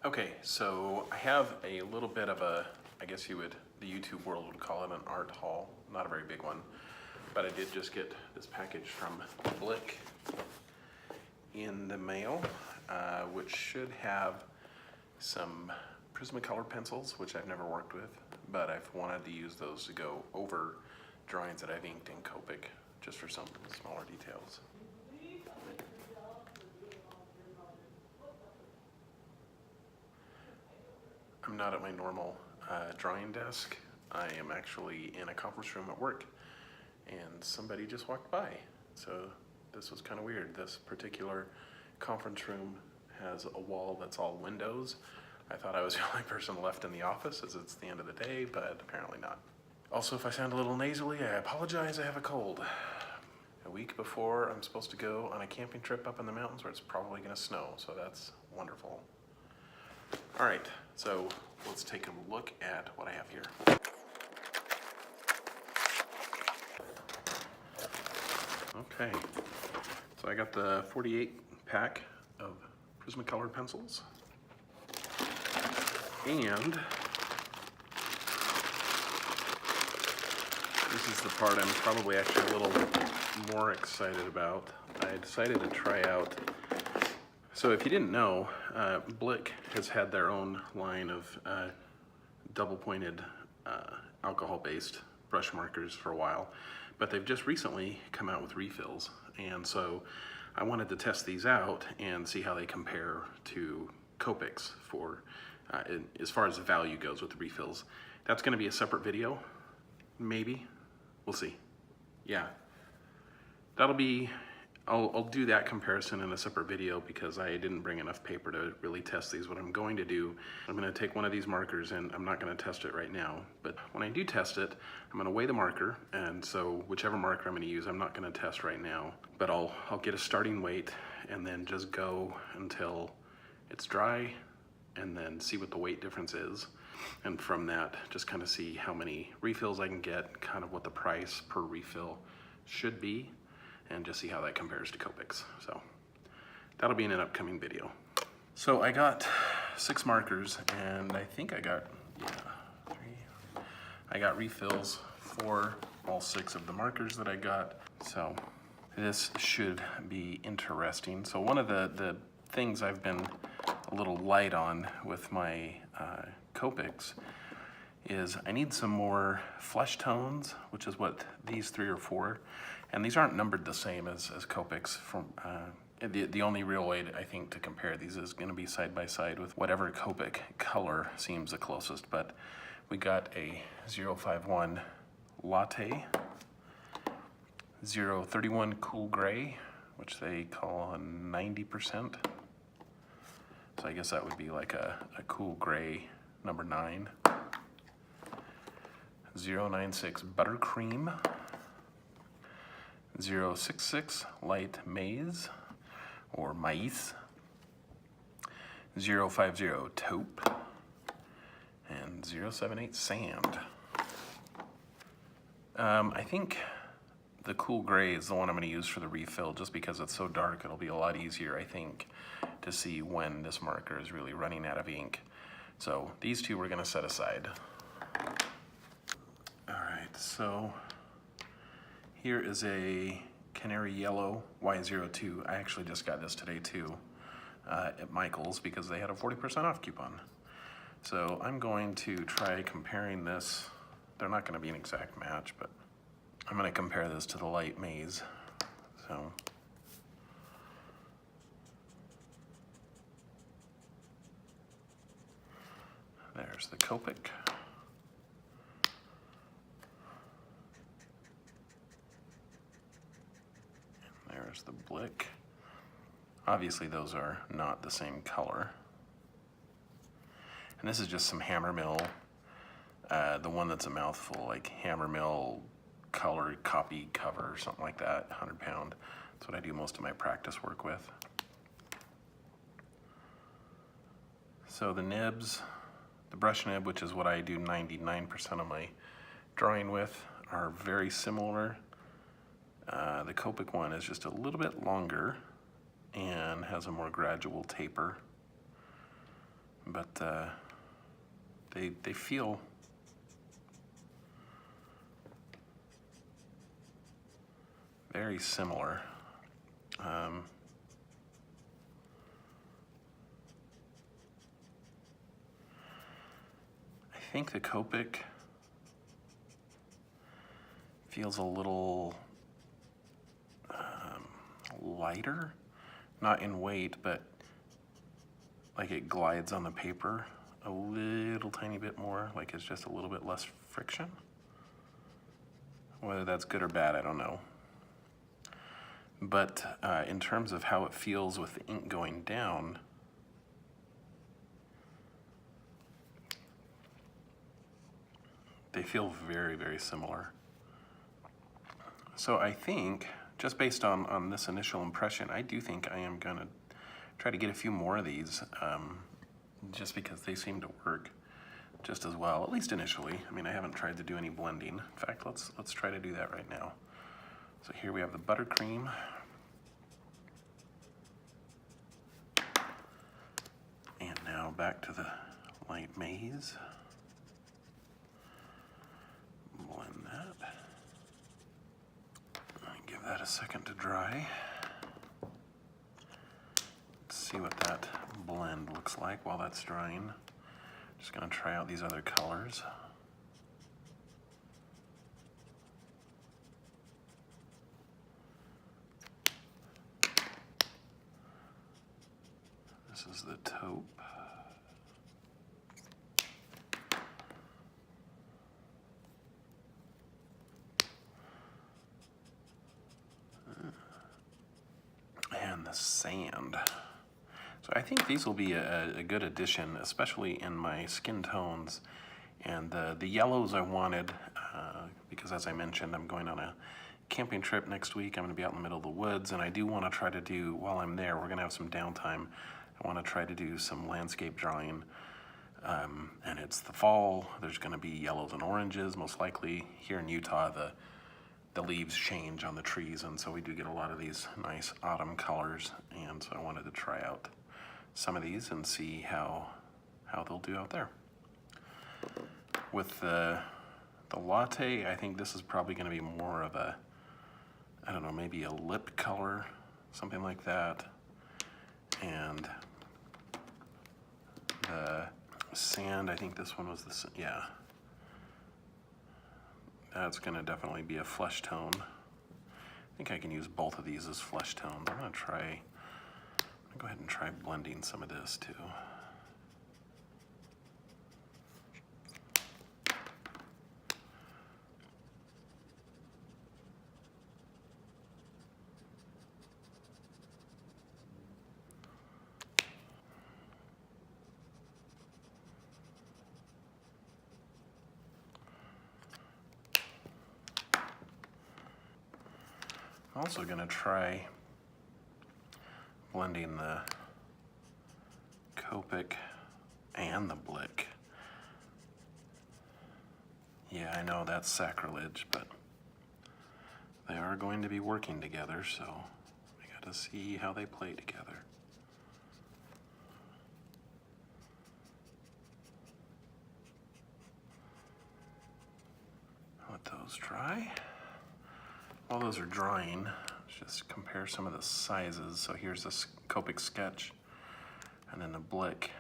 Okay, so I have a little bit of a, I guess the YouTube world would call it an art haul. Not a very big one, but I did just get this package from Blick in the mail, which should have some Prismacolor pencils, which I've never worked with, but I've wanted to use those to go over drawings that I've inked in Copic, just for some smaller details. I'm not at my normal drawing desk. I am actually in a conference room at work, and somebody just walked by. So this was kind of weird. This particular conference room has a wall that's all windows. I thought I was the only person left in the office as it's the end of the day, but apparently not. Also, if I sound a little nasally, I apologize, I have a cold. A week before I'm supposed to go on a camping trip up in the mountains where it's probably gonna snow, so that's wonderful. All right, so let's take a look at what I have here. Okay, so I got the 48 pack of Prismacolor pencils, and this is the part I'm probably actually a little more excited about. I decided to try out, so if you didn't know, Blick has had their own line of double-pointed alcohol-based brush markers for a while, but they've just recently come out with refills, and so I wanted to test these out and see how they compare to Copics for as far as the value goes with the refills. That's going to be a separate video, maybe. We'll see. Yeah, that'll be, I'll do that comparison in a separate video because I didn't bring enough paper to really test these. What I'm going to do, I'm going to take one of these markers, and I'm not going to test it right now, but when I do test it, I'm going to weigh the marker, and so whichever marker I'm going to use, I'm not going to test right now, but I'll get a starting weight and then just go until it's dry and then see what the weight difference is. And from that, just kind of see how many refills I can get, kind of what the price per refill should be, and just see how that compares to Copics. So that'll be in an upcoming video. So I got 6 markers, and I think I got, I got refills for all 6 of the markers that I got. So this should be interesting. So one of the things I've been a little light on with my Copics is I need some more flesh tones, which is what these 3 or 4, and these aren't numbered the same as Copics. From the only real way I think to compare these is going to be side by side with whatever Copic color seems the closest. But we got a 051 Latte, 031 Cool Gray, which they call a 90%. So I guess that would be like a cool gray number 9. 096 Buttercream. 066 Light Maize or Maize. 050 Taupe. And 078 Sand. I think the cool gray is the one I'm going to use for the refill, just because it's so dark. It'll be a lot easier, I think, to see when this marker is really running out of ink. So these 2 we're going to set aside. All right, so here is a Canary Yellow Y02. I actually just got this today too at Michael's because they had a 40% off coupon. So I'm going to try comparing this. They're not going to be an exact match, but I'm going to compare this to the Light Maize. So there's the Copic. And there's the Blick. Obviously those are not the same color. And this is just some Hammermill, the one that's a mouthful, like Hammermill colored copy cover or something like that, 100 pound. That's what I do most of my practice work with. So the nibs, the brush nib, which is what I do 99% of my drawing with, are very similar. The Copic one is just a little bit longer and has a more gradual taper. but they feel very similar. I think the Copic feels a little lighter, not in weight, but like it glides on the paper a little tiny bit more, like it's just a little bit less friction. Whether that's good or bad, I don't know. But in terms of how it feels with the ink going down, they feel very, very similar. So I think, just based on this initial impression, I do think I am gonna try to get a few more of these, just because they seem to work just as well, at least initially. I mean, I haven't tried to do any blending. In fact, let's try to do that right now. So here we have the buttercream. And now back to the light maize. Blend that. And give that a second to dry. Let's see what that blend looks like while that's drying. Just gonna try out these other colors. This is the taupe. And the sand. So I think these will be a good addition, especially in my skin tones. And the yellows I wanted, because as I mentioned, I'm going on a camping trip next week. I'm gonna be out in the middle of the woods, and I do wanna try to do, while I'm there, we're gonna have some downtime. I wanna try to do some landscape drawing. And it's the fall, there's gonna be yellows and oranges, most likely. Here in Utah, the leaves change on the trees, and so we do get a lot of these nice autumn colors, and so I wanted to try out some of these and see how they'll do out there. With the latte, I think this is probably gonna be more of a, I don't know, maybe a lip color, something like that. And the sand, I think this one was yeah. That's gonna definitely be a flesh tone. I think I can use both of these as flesh tones. I'm gonna go ahead and try blending some of this too. I'm also gonna try blending the Copic and the Blick. Yeah, I know that's sacrilege, but they are going to be working together, so I gotta see how they play together. Let those dry. While those are drying, let's just compare some of the sizes. So here's this Copic sketch, and then the Blick.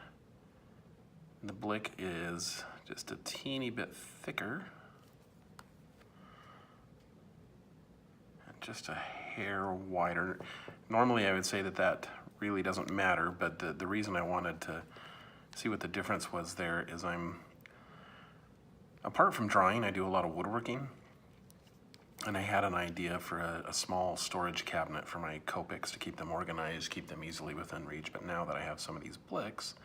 And the Blick is just a teeny bit thicker, and just a hair wider. Normally I would say that really doesn't matter, but the reason I wanted to see what the difference was there is apart from drawing, I do a lot of woodworking. And I had an idea for a small storage cabinet for my Copics to keep them organized, keep them easily within reach. But now that I have some of these Blicks,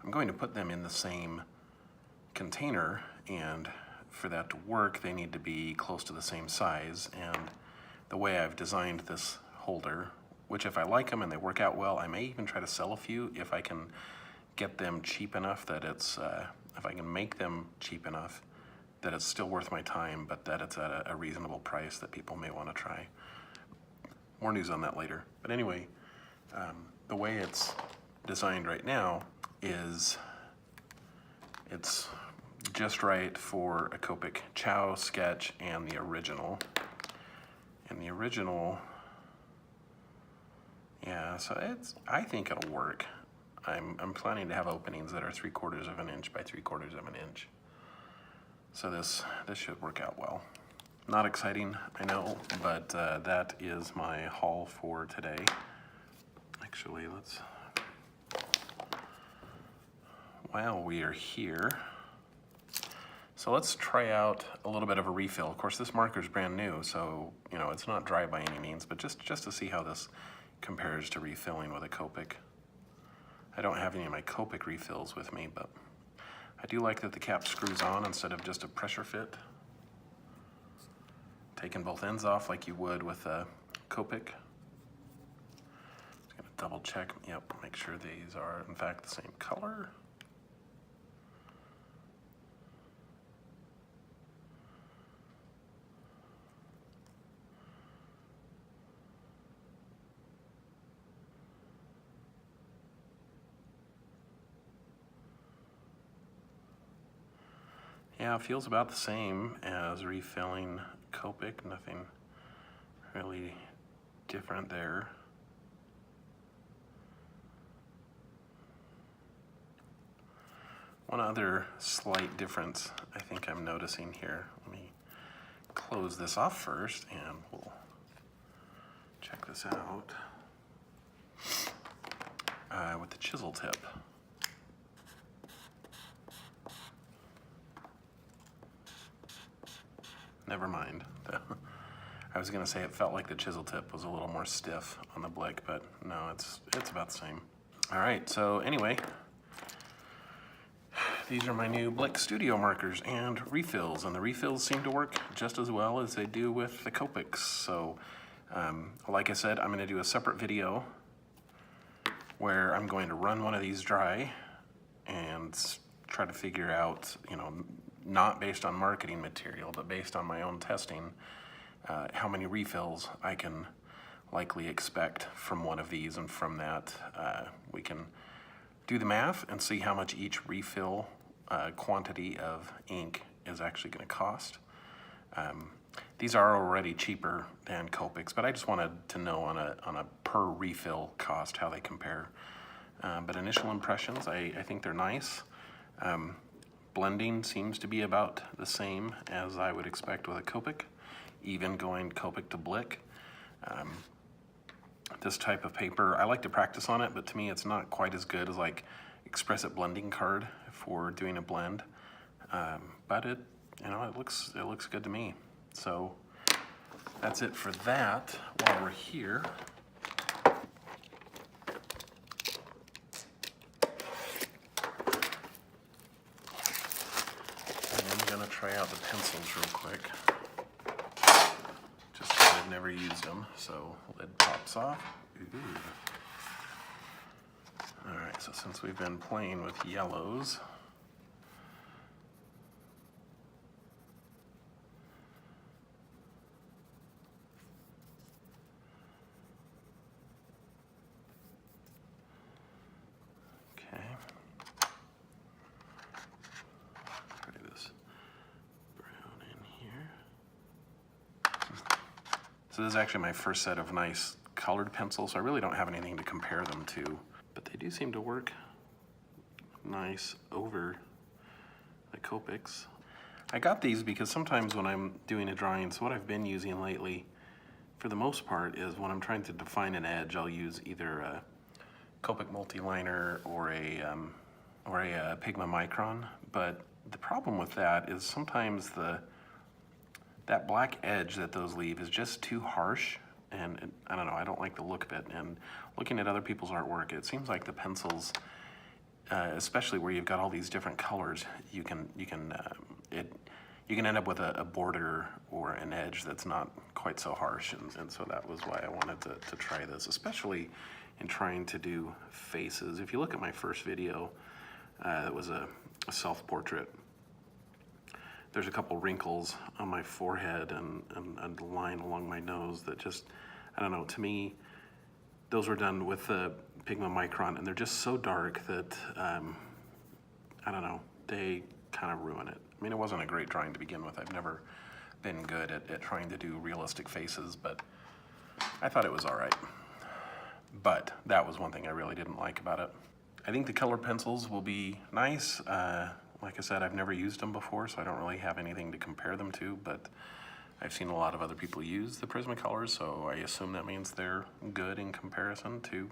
I'm going to put them in the same container, and for that to work, they need to be close to the same size. And the way I've designed this holder, which if I like them and they work out well, I may even try to sell a few if I can get them cheap enough that it's, if I can make them cheap enough that it's still worth my time, but that it's at a reasonable price that people may want to try. More news on that later. But anyway, the way it's designed right now is, it's just right for a Copic Chow sketch and the original. And the original, yeah, so I think it'll work. I'm planning to have openings that are 3/4 of an inch by 3/4 of an inch. So this should work out well. Not exciting, I know, but that is my haul for today. Actually, while we are here, so let's try out a little bit of a refill. Of course, this marker is brand new, so you know it's not dry by any means, but just to see how this compares to refilling with a Copic. I don't have any of my Copic refills with me, but I do like that the cap screws on instead of just a pressure fit. Taking both ends off like you would with a Copic. Just gonna double check, yep, make sure these are in fact the same color. Yeah, it feels about the same as refilling Copic, nothing really different there. One other slight difference I think I'm noticing here. Let me close this off first and we'll check this out with the chisel tip. Never mind. I was gonna say it felt like the chisel tip was a little more stiff on the Blick, but no, it's about the same. All right, so anyway, these are my new Blick Studio markers and refills, and the refills seem to work just as well as they do with the Copics. So, like I said, I'm gonna do a separate video where I'm going to run one of these dry and try to figure out, you know, not based on marketing material, but based on my own testing, how many refills I can likely expect from one of these, and from that we can do the math and see how much each refill quantity of ink is actually going to cost. These are already cheaper than Copics, but I just wanted to know on a per refill cost how they compare. But initial impressions, I think they're nice. Blending seems to be about the same as I would expect with a Copic, even going Copic to Blick. This type of paper, I like to practice on it, but to me it's not quite as good as like Express It blending card for doing a blend. But it looks good to me. So that's it for that. While we're here, try out the pencils real quick, just because I've never used them. So lid pops off. Ooh. All right, so since we've been playing with yellows, so this is actually my first set of nice colored pencils, so I really don't have anything to compare them to, but they do seem to work nice over the Copics. I got these because sometimes when I'm doing a drawing, so what I've been using lately, for the most part, is when I'm trying to define an edge, I'll use either a Copic multiliner or a Pigma Micron, but the problem with that is sometimes that black edge that those leave is just too harsh, and I don't know, I don't like the look of it. And looking at other people's artwork, it seems like the pencils, especially where you've got all these different colors, you can end up with a border or an edge that's not quite so harsh, and so that was why I wanted to try this, especially in trying to do faces. If you look at my first video, that was a self-portrait. There's a couple wrinkles on my forehead and a line along my nose that just, I don't know, to me, those were done with the Pigma Micron, and they're just so dark that, I don't know, they kind of ruin it. I mean, it wasn't a great drawing to begin with. I've never been good at trying to do realistic faces, but I thought it was all right. But that was one thing I really didn't like about it. I think the color pencils will be nice. Like I said, I've never used them before, so I don't really have anything to compare them to, but I've seen a lot of other people use the Prismacolors, so I assume that means they're good in comparison to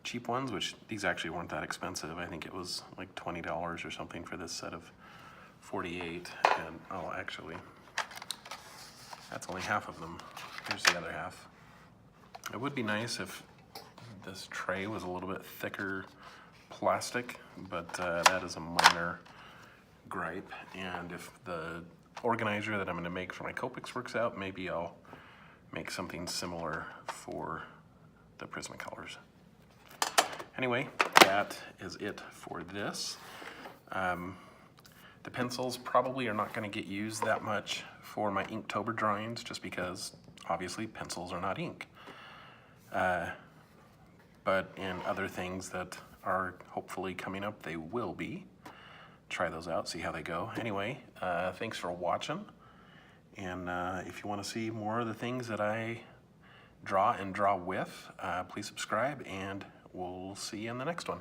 cheap ones, which these actually weren't that expensive. I think it was like $20 or something for this set of 48, and oh, actually, that's only half of them. Here's the other half. It would be nice if this tray was a little bit thicker plastic, but that is a minor gripe. And if the organizer that I'm going to make for my Copics works out, maybe I'll make something similar for the Prismacolors. Anyway, that is it for this. The pencils probably are not going to get used that much for my Inktober drawings, just because obviously pencils are not ink. But in other things that are hopefully coming up, they will be. Try those out, see how they go. Anyway, thanks for watching. And if you want to see more of the things that I draw and draw with, please subscribe, and we'll see you in the next one.